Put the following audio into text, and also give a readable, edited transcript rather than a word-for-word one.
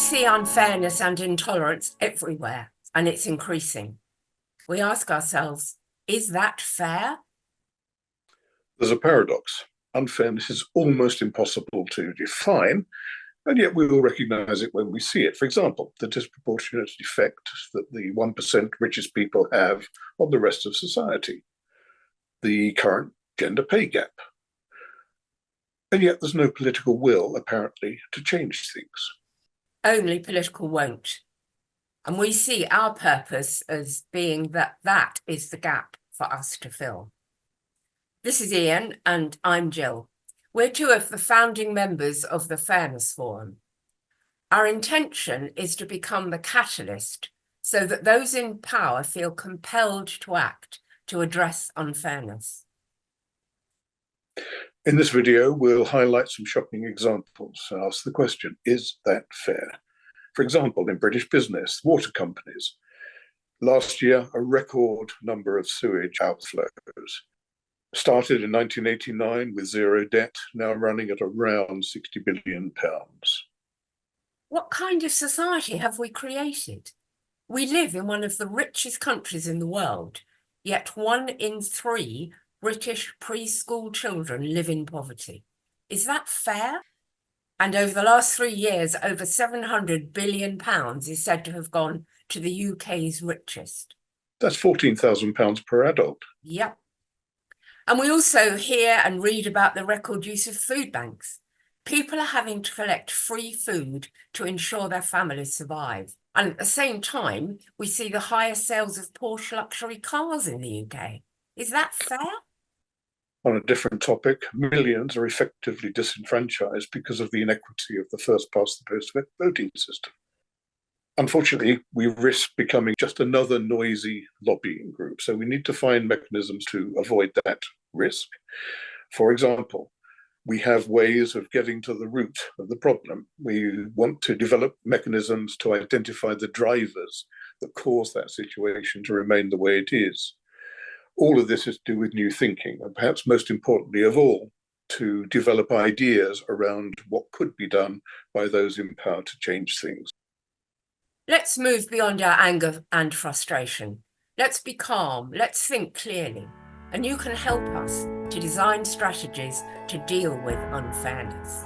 see unfairness and intolerance everywhere, and it's increasing. We ask ourselves, is that fair? There's a paradox. Unfairness is almost impossible to define, and yet we will recognize it when we see it. For example, the disproportionate effect that the 1% richest people have on the rest of society, the current gender pay gap. And yet there's no political will, apparently, to change things. Only political won't. And we see our purpose as being that is the gap for us to fill. This is Ian and I'm Jill. We're two of the founding members of the Fairness Forum. Our intention is to become the catalyst so that those in power feel compelled to act to address unfairness. In this video, we'll highlight some shocking examples and ask the question, is that fair? For example, in British business, water companies, last year, a record number of sewage outflows. Started in 1989 with zero debt, now running at around £60 billion. What kind of society have we created? We live in one of the richest countries in the world, yet 1 in 3 British preschool children live in poverty. Is that fair? And over the last 3 years, over £700 billion is said to have gone to the UK's richest. That's £14,000 per adult. Yep. And we also hear and read about the record use of food banks. People are having to collect free food to ensure their families survive. And at the same time, we see the highest sales of Porsche luxury cars in the UK. Is that fair? On a different topic, millions are effectively disenfranchised because of the inequity of the first-past-the-post voting system. Unfortunately, we risk becoming just another noisy lobbying group, so we need to find mechanisms to avoid that risk. For example, we have ways of getting to the root of the problem. We want to develop mechanisms to identify the drivers that cause that situation to remain the way it is. All of this is to do with new thinking, and perhaps most importantly of all, to develop ideas around what could be done by those in power to change things. Let's move beyond our anger and frustration. Let's be calm, let's think clearly, and you can help us to design strategies to deal with unfairness.